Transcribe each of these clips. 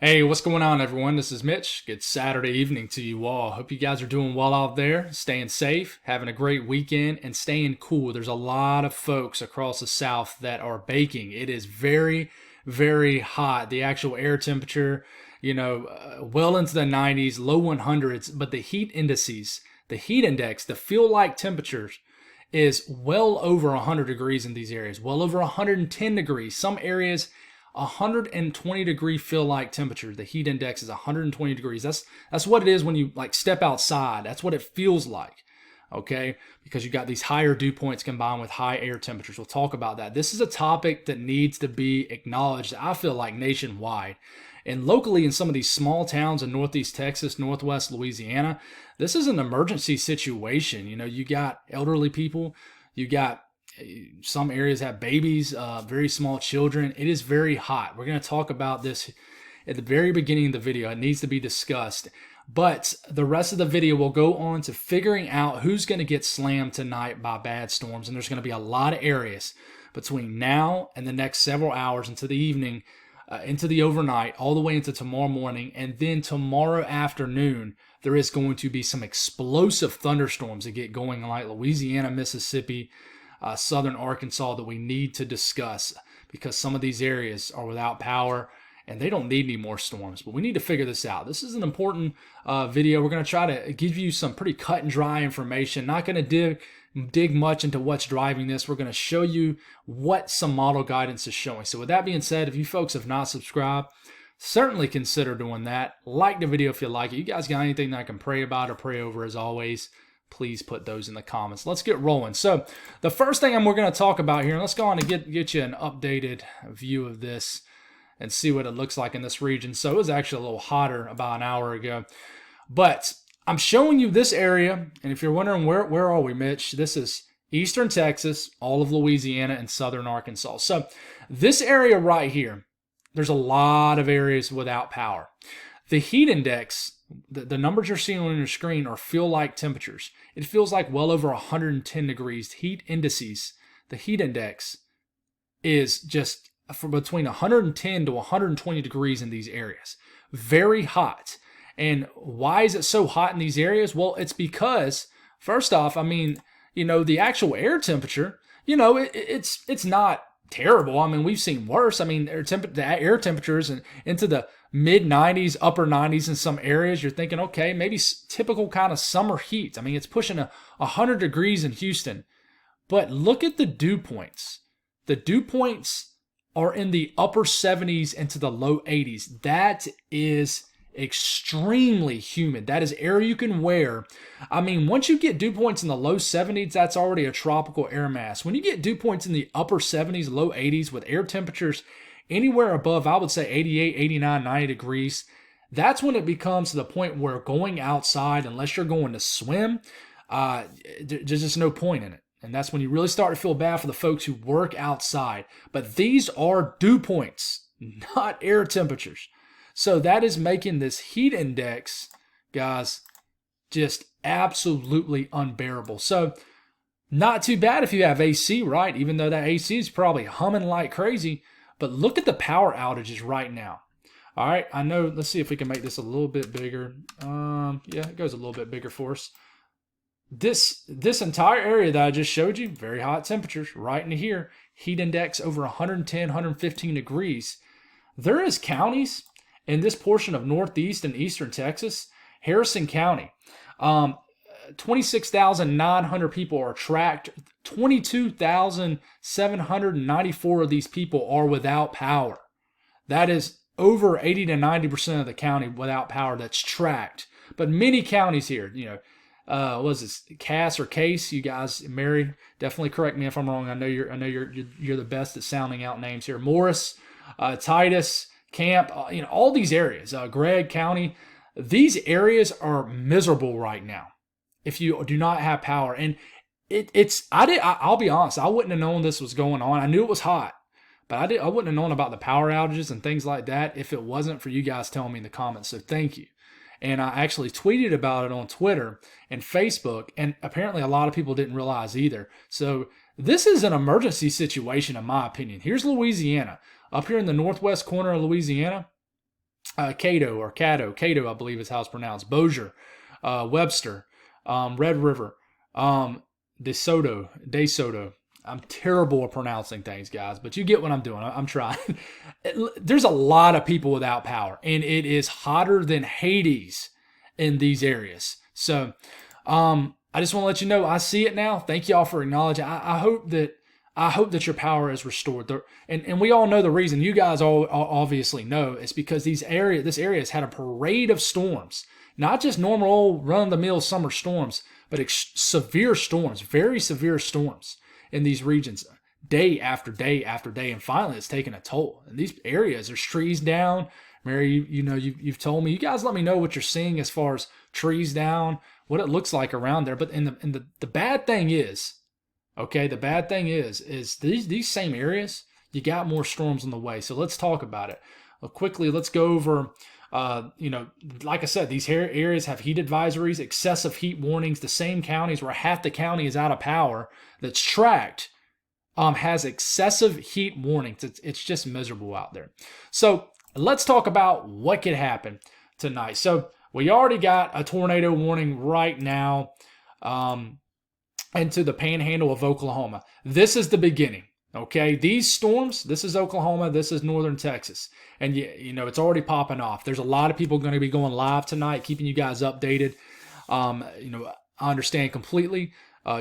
Hey, what's going on, everyone? This is Mitch. Good Saturday evening to you all. Hope you guys are doing well out there, staying safe, having a great weekend, and staying cool. There's a lot of folks across the South that are baking. It is very, very hot. The actual air temperature, well into the 90s, low 100s, but the heat indices, the heat index, the feel-like temperatures is well over 100 degrees in these areas, well over 110 degrees. Some areas 120 degree feel like temperature. The heat index is 120 degrees. That's what it is when you step outside. That's what it feels like. Okay? Because you got these higher dew points combined with high air temperatures. We'll talk about that. This is a topic that needs to be acknowledged, I feel like, nationwide. And locally in some of these small towns in Northeast Texas, Northwest Louisiana, this is an emergency situation. You got elderly people, you got some areas have babies, very small children. It is very hot. We're going to talk about this at the very beginning of the video. It needs to be discussed. But the rest of the video will go on to figuring out who's going to get slammed tonight by bad storms. And there's going to be a lot of areas between now and the next several hours into the evening, into the overnight, all the way into tomorrow morning. And then tomorrow afternoon, there is going to be some explosive thunderstorms that get going in like Louisiana, Mississippi, southern Arkansas that we need to discuss because some of these areas are without power and they don't need any more storms. But we need to figure this out. This is an important video. We're going to try to give you some pretty cut and dry information. Not going to dig much into what's driving this. We're going to show you what some model guidance is showing. So with that being said, if you folks have not subscribed, certainly consider doing that. Like the video if you like it. You guys got anything that I can pray about or pray over, as always, please put those in the comments. Let's get rolling. So the first thing we're going to talk about here, and let's go on and get you an updated view of this and see what it looks like in this region. So it was actually a little hotter about an hour ago. But I'm showing you this area, and if you're wondering where are we, Mitch, this is eastern Texas, all of Louisiana, and southern Arkansas. So this area right here, there's a lot of areas without power. The heat index, the numbers you're seeing on your screen are feel-like temperatures. It feels like well over 110 degrees. Heat indices, the heat index is just from between 110 to 120 degrees in these areas. Very hot. And why is it so hot in these areas? Well, it's because, first off, the actual air temperature, it's not terrible. We've seen worse. The air temperatures and into the mid 90s, upper 90s in some areas. You're thinking, okay, maybe typical kind of summer heat. It's pushing 100 degrees in Houston. But look at the dew points. The dew points are in the upper 70s into the low 80s. That is extremely humid. That is air you can wear. Once you get dew points in the low 70s, that's already a tropical air mass. When you get dew points in the upper 70s, low 80s with air temperatures anywhere above, I would say 88, 89, 90 degrees, that's when it becomes to the point where going outside, unless you're going to swim, there's just no point in it. And that's when you really start to feel bad for the folks who work outside. But these are dew points, not air temperatures. So that is making this heat index, guys, just absolutely unbearable. So not too bad if you have AC, right? Even though that AC is probably humming like crazy. But look at the power outages right now. All right, I know. Let's see if we can make this a little bit bigger. Yeah, it goes a little bit bigger for us. This entire area that I just showed you, very hot temperatures right in here. Heat index over 110, 115 degrees. There is counties in this portion of northeast and eastern Texas, Harrison County, 26,900 people are tracked. 22,794 of these people are without power. That is over 80 to 90% of the county without power that's tracked. But many counties here, was this Cass or Case? You guys married? Definitely correct me if I'm wrong. I know you're the best at sounding out names here. Morris, Titus, Camp, all these areas, Gregg County, these areas are miserable right now if you do not have power. And I'll be honest, I wouldn't have known this was going on. I knew it was hot, but I wouldn't have known about the power outages and things like that if it wasn't for you guys telling me in the comments. So thank you. And I actually tweeted about it on Twitter and Facebook, and apparently a lot of people didn't realize either. So this is an emergency situation in my opinion. Here's Louisiana. Up here in the northwest corner of Louisiana, Cato, I believe is how it's pronounced, Bossier, Webster, Red River, DeSoto. I'm terrible at pronouncing things, guys, but you get what I'm doing. I'm trying. There's a lot of people without power, and it is hotter than Hades in these areas. So I just want to let you know I see it now. Thank y'all for acknowledging. I hope that your power is restored. And we all know the reason. You guys all obviously know it's because this area has had a parade of storms, not just normal old run-of-the-mill summer storms, but severe storms, very severe storms in these regions, day after day after day, and finally it's taken a toll. In these areas, there's trees down. Mary, you've told me. You guys let me know what you're seeing as far as trees down, what it looks like around there. But the bad thing is, okay, the bad thing is these same areas, you got more storms on the way. So let's talk about it. Quickly, let's go over, like I said, these areas have heat advisories, excessive heat warnings. The same counties where half the county is out of power that's tracked has excessive heat warnings. It's just miserable out there. So let's talk about what could happen tonight. So we already got a tornado warning right now into the panhandle of Oklahoma. This is the beginning. Okay, these storms, this is Oklahoma, this is northern Texas. And it's already popping off. There's a lot of people going to be going live tonight, keeping you guys updated. I understand completely.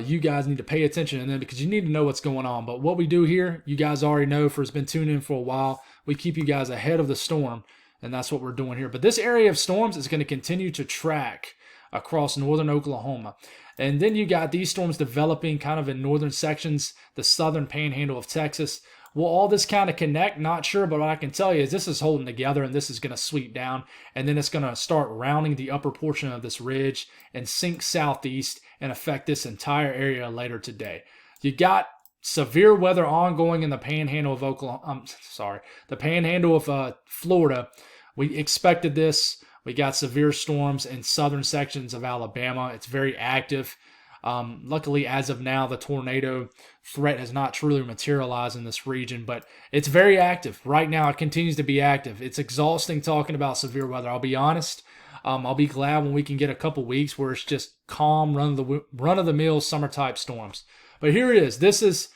You guys need to pay attention and then because you need to know what's going on. But what we do here, you guys already know has been tuned in for a while. We keep you guys ahead of the storm, and that's what we're doing here. But this area of storms is going to continue to track across northern Oklahoma. And then you got these storms developing kind of in northern sections, the southern panhandle of Texas. Will all this kind of connect? Not sure, but what I can tell you is this is holding together and this is going to sweep down. And then it's going to start rounding the upper portion of this ridge and sink southeast and affect this entire area later today. You got severe weather ongoing in the panhandle of the panhandle of Florida. We expected this. We got severe storms in southern sections of Alabama. It's very active. Luckily, as of now, the tornado threat has not truly materialized in this region, but it's very active. Right now, it continues to be active. It's exhausting talking about severe weather. I'll be honest. I'll be glad when we can get a couple weeks where it's just calm, run-of-the-mill summer-type storms. But here it is. This has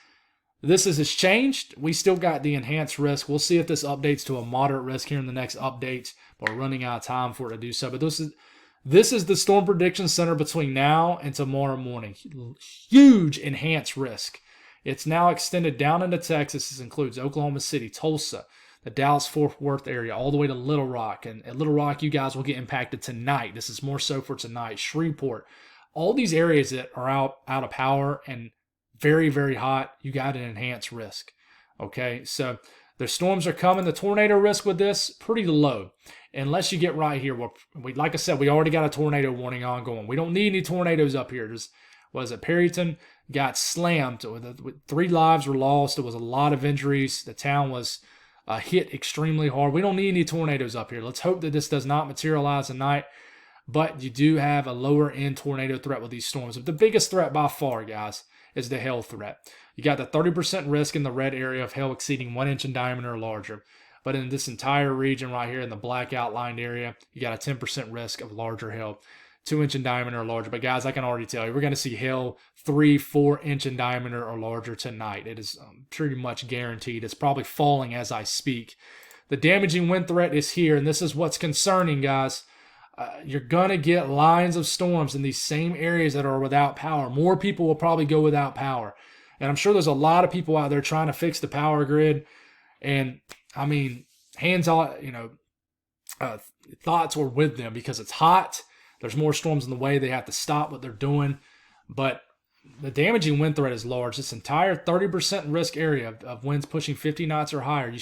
changed. We still got the enhanced risk. We'll see if this updates to a moderate risk here in the next update. We're running out of time for it to do so. But this is the Storm Prediction Center between now and tomorrow morning. Huge enhanced risk. It's now extended down into Texas. This includes Oklahoma City, Tulsa, the Dallas-Fort Worth area, all the way to Little Rock. And at Little Rock, you guys will get impacted tonight. This is more so for tonight. Shreveport. All these areas that are out of power and very, very hot, you got an enhanced risk. Okay, so the storms are coming. The tornado risk with this, pretty low. Unless you get right here. Like I said, we already got a tornado warning ongoing. We don't need any tornadoes up here. Perryton got slammed. 3 lives were lost. There was a lot of injuries. The town was hit extremely hard. We don't need any tornadoes up here. Let's hope that this does not materialize tonight. But you do have a lower end tornado threat with these storms. But the biggest threat by far, guys, is the hail threat. You got the 30% risk in the red area of hail exceeding 1 inch in diameter or larger. But in this entire region right here in the black outlined area, you got a 10% risk of larger hail, 2 inch in diameter or larger. But guys, I can already tell you, we're going to see hail 3-4 inch in diameter or larger tonight. It is pretty much guaranteed. It's probably falling as I speak. The damaging wind threat is here, and this is what's concerning, guys. You're going to get lines of storms in these same areas that are without power. More people will probably go without power. And I'm sure there's a lot of people out there trying to fix the power grid. And, I mean, thoughts were with them because it's hot. There's more storms in the way. They have to stop what they're doing. But the damaging wind threat is large. This entire 30% risk area of winds pushing 50 knots or higher,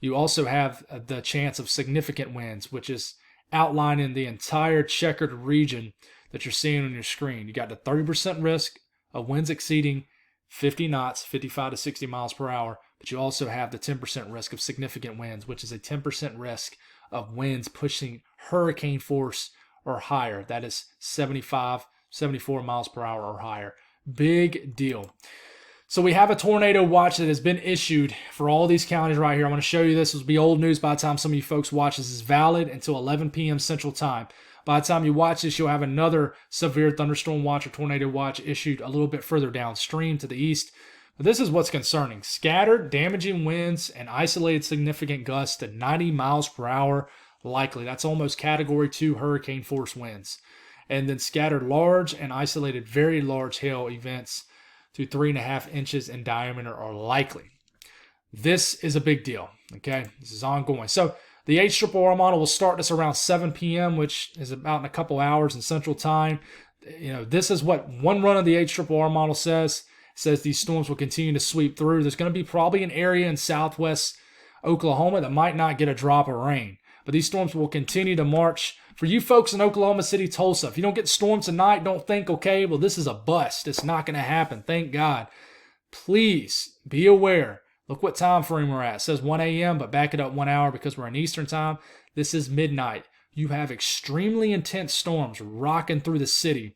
you also have the chance of significant winds, which is outlining the entire checkered region that you're seeing on your screen. You got the 30% risk of winds exceeding 50 knots, 55 to 60 miles per hour, but you also have the 10% risk of significant winds, which is a 10% risk of winds pushing hurricane force or higher. That is 75, 74 miles per hour or higher. Big deal. So we have a tornado watch that has been issued for all these counties right here. I'm going to show you this. This will be old news by the time some of you folks watch this. Is valid until 11 p.m. Central Time. By the time you watch this, you'll have another severe thunderstorm watch or tornado watch issued a little bit further downstream to the east. But this is what's concerning. Scattered, damaging winds and isolated significant gusts to 90 miles per hour likely. That's almost Category 2 hurricane force winds. And then scattered large and isolated very large hail events to 3.5 inches in diameter are likely. This is a big deal, okay? This is ongoing. So the HRRR model will start this around 7 p.m., which is about in a couple hours in Central Time. You know, this is what one run of the HRRR model says. It says these storms will continue to sweep through. There's going to be probably an area in southwest Oklahoma that might not get a drop of rain. But these storms will continue to march. For you folks in Oklahoma City, Tulsa, if you don't get storms tonight, don't think, okay, well, this is a bust. It's not going to happen. Thank God. Please be aware. Look what time frame we're at. It says 1 a.m., but back it up 1 hour because we're in Eastern time. This is midnight. You have extremely intense storms rocking through the city.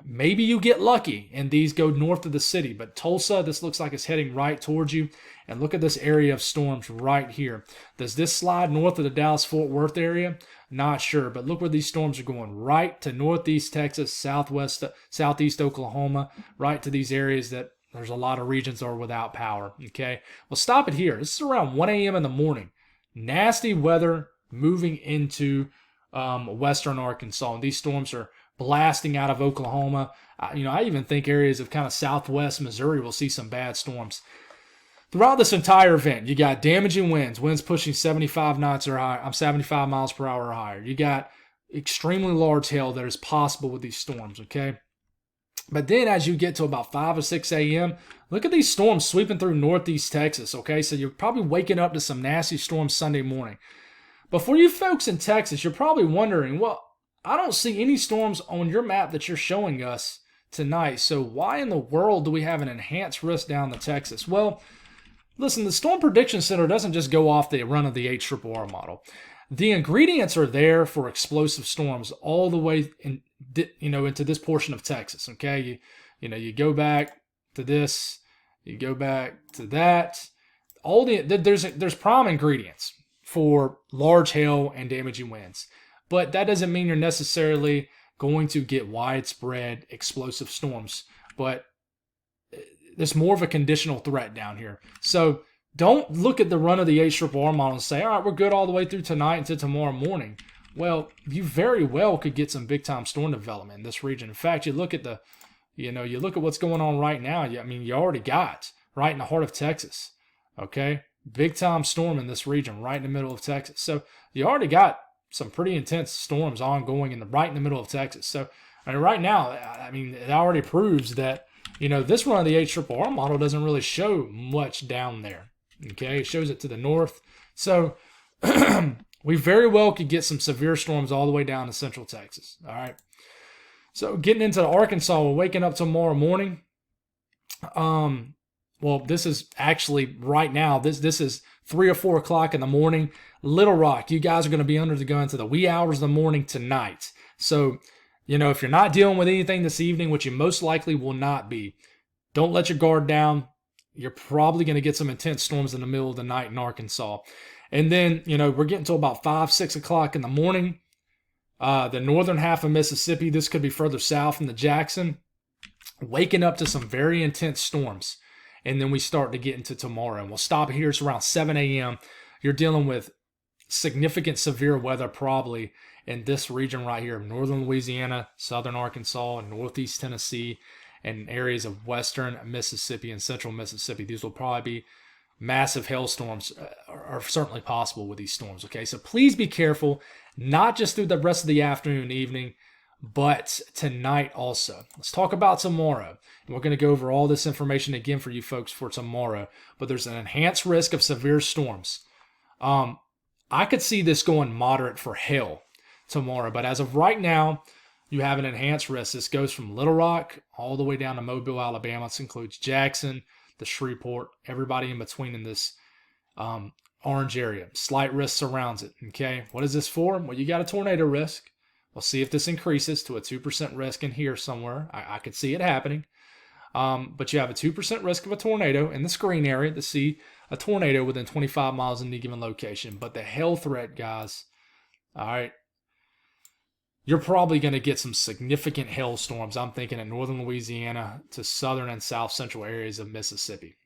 Maybe you get lucky and these go north of the city, but Tulsa, this looks like it's heading right towards you. And look at this area of storms right here. Does this slide north of the Dallas-Fort Worth area? Not sure, but look where these storms are going. Right to northeast Texas, southeast Oklahoma, right to these areas that there's a lot of regions that are without power, okay? Well, stop it here. This is around 1 a.m. in the morning. Nasty weather moving into western Arkansas. And these storms are blasting out of Oklahoma. I even think areas of kind of southwest Missouri will see some bad storms. Throughout this entire event, you got damaging winds pushing 75 knots or higher. 75 miles per hour or higher. You got extremely large hail that is possible with these storms, okay? But then as you get to about 5 or 6 a.m., look at these storms sweeping through northeast Texas, okay? So you're probably waking up to some nasty storms Sunday morning. But for you folks in Texas, you're probably wondering, well, I don't see any storms on your map that you're showing us tonight. So why in the world do we have an enhanced risk down to Texas? Well, listen, the Storm Prediction Center doesn't just go off the run of the HRRR model. The ingredients are there for explosive storms all the way into this portion of Texas. Okay, you go back to this, you go back to that. There's prime ingredients for large hail and damaging winds, but that doesn't mean you're necessarily going to get widespread explosive storms. But there's more of a conditional threat down here. So don't look at the run of the HRRR model and say, all right, we're good all the way through tonight until tomorrow morning. Well, you very well could get some big-time storm development in this region. In fact, you look at what's going on right now. You already got right in the heart of Texas, okay? Big-time storm in this region, right in the middle of Texas. So you already got some pretty intense storms ongoing right in the middle of Texas. So right now, it already proves that this run of the HRRR model doesn't really show much down there. Okay, it shows it to the north. So we very well could get some severe storms all the way down to central Texas. All right. So getting into Arkansas, we're waking up tomorrow morning. Well, this is actually right now. This is 3 or 4 o'clock in the morning. Little Rock, you guys are going to be under the gun to the wee hours of the morning tonight. So, if you're not dealing with anything this evening, which you most likely will not be, don't let your guard down. You're probably going to get some intense storms in the middle of the night in Arkansas. And then, we're getting to about 5, 6 o'clock in the morning. The northern half of Mississippi, this could be further south into Jackson, waking up to some very intense storms. And then we start to get into tomorrow. And we'll stop here. It's around 7 a.m. You're dealing with significant severe weather probably in this region right here, northern Louisiana, southern Arkansas, northeast Tennessee, and areas of western Mississippi and central Mississippi. These will probably be massive hailstorms are certainly possible with these storms, okay? So please be careful, not just through the rest of the afternoon and evening, but tonight also. Let's talk about tomorrow. And we're going to go over all this information again for you folks for tomorrow, but there's an enhanced risk of severe storms. I could see this going moderate for hail tomorrow, but as of right now, you have an enhanced risk. This goes from Little Rock all the way down to Mobile, Alabama. This includes Jackson, the Shreveport, everybody in between in this orange area. Slight risk surrounds it, okay? What is this for? Well, you got a tornado risk. We'll see if this increases to a 2% risk in here somewhere. I could see it happening. But you have a 2% risk of a tornado in the screen area to see a tornado within 25 miles in any given location. But the hail threat, guys, all right, you're probably going to get some significant hailstorms. I'm thinking in northern Louisiana to southern and south central areas of Mississippi.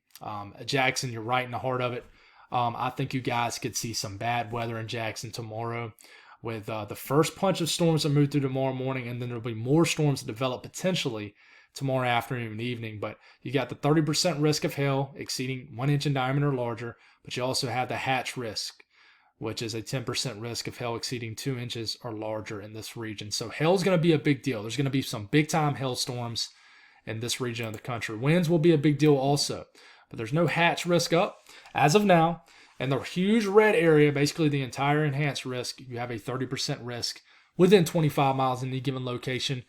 Jackson, you're right in the heart of it. I think you guys could see some bad weather in Jackson tomorrow with the first punch of storms that move through tomorrow morning, and then there'll be more storms that develop potentially tomorrow afternoon and evening. But you got the 30% risk of hail exceeding 1 inch in diameter or larger, but you also have the hatch risk, which is a 10% risk of hail exceeding 2 inches or larger in this region. So hail is going to be a big deal. There's going to be some big-time hailstorms in this region of the country. Winds will be a big deal also, but there's no hatch risk up as of now. And the huge red area, basically the entire enhanced risk, you have a 30% risk within 25 miles in any given location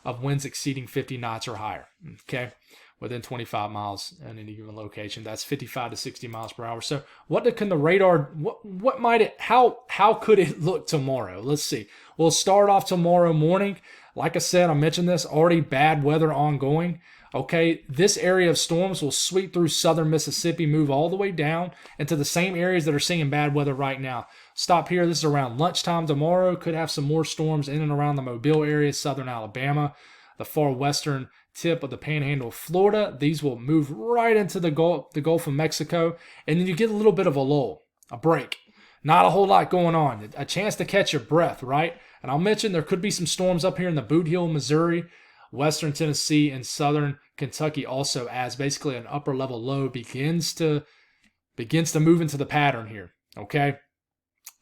of winds exceeding 50 knots or higher, okay? Within 25 miles in any given location. That's 55 to 60 miles per hour. So what can the radar, what might it, how could it look tomorrow? Let's see. We'll start off tomorrow morning. Like I said, I mentioned this, already bad weather ongoing. Okay, this area of storms will sweep through southern Mississippi, move all the way down into the same areas that are seeing bad weather right now. Stop here. This is around lunchtime tomorrow. Could have some more storms in and around the Mobile area, southern Alabama, the far western tip of the panhandle of Florida. These will move right into the Gulf of Mexico, and then you get a little bit of a lull, a break. Not a whole lot going on. A chance to catch your breath, right? And I'll mention there could be some storms up here in the Boot Heel, Missouri, western Tennessee, and southern Kentucky also, as basically an upper level low begins to move into the pattern here. Okay,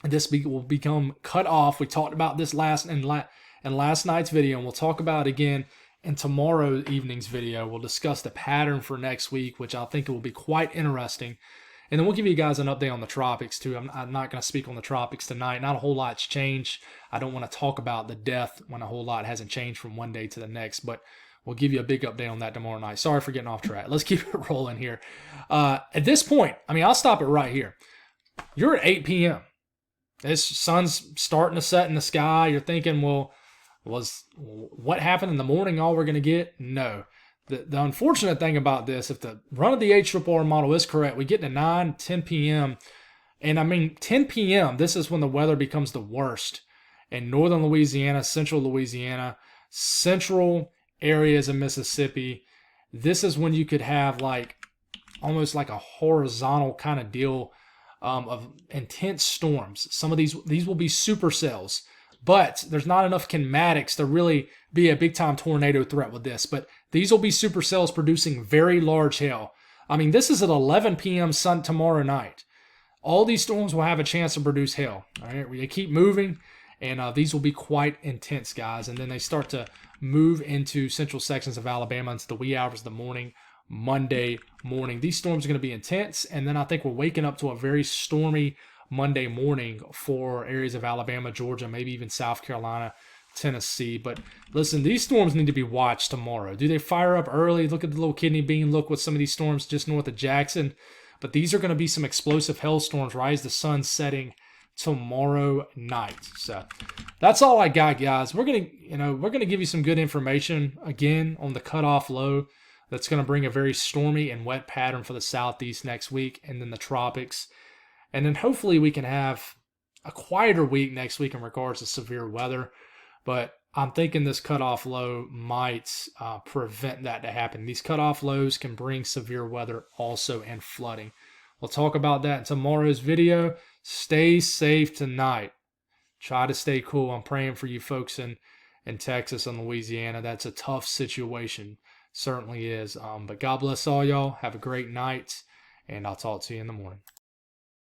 and this will become cut off. We talked about this in last night's video, and we'll talk about it again in tomorrow evening's video. We'll discuss the pattern for next week, which I think will be quite interesting. And then we'll give you guys an update on the tropics too. I'm not going to speak on the tropics tonight. Not a whole lot's changed. I don't want to talk about the death when a whole lot hasn't changed from one day to the next, but we'll give you a big update on that tomorrow night. Sorry for getting off track. Let's keep it rolling here. At this point, I mean, I'll stop it right here. You're at 8 p.m. This sun's starting to set in the sky. You're thinking, well, was what happened in the morning all we're going to get? No. The unfortunate thing about this, if the run of the HRRR model is correct, we get to 9, 10 p.m. And I mean, 10 p.m., this is when the weather becomes the worst in northern Louisiana, central Louisiana, central areas of Mississippi. This is when you could have like almost like a horizontal kind of deal of intense storms. Some of these will be supercells, but there's not enough kinematics to really be a big-time tornado threat with this. But these will be supercells producing very large hail. I mean, this is at 11 p.m. tomorrow night. All these storms will have a chance to produce hail. All right, they keep moving, and these will be quite intense, guys. And then they start to move into central sections of Alabama into the wee hours of the morning, Monday morning. These storms are going to be intense, and then I think we're waking up to a very stormy Monday morning for areas of Alabama, Georgia, maybe even South Carolina, Tennessee. But listen, these storms need to be watched tomorrow. Do they fire up early? Look at the little kidney bean look with some of these storms just north of Jackson. But these are going to be some explosive hailstorms right as the sun's setting tomorrow night. So that's all I got, guys. We're gonna give you some good information again on the cutoff low that's going to bring a very stormy and wet pattern for the southeast next week, and then the tropics. And then hopefully we can have a quieter week next week in regards to severe weather. But I'm thinking this cutoff low might prevent that to happen. These cutoff lows can bring severe weather also and flooding. We'll talk about that in tomorrow's video. Stay safe tonight. Try to stay cool. I'm praying for you folks in Texas and Louisiana. That's a tough situation. Certainly is. But God bless all y'all. Have a great night. And I'll talk to you in the morning.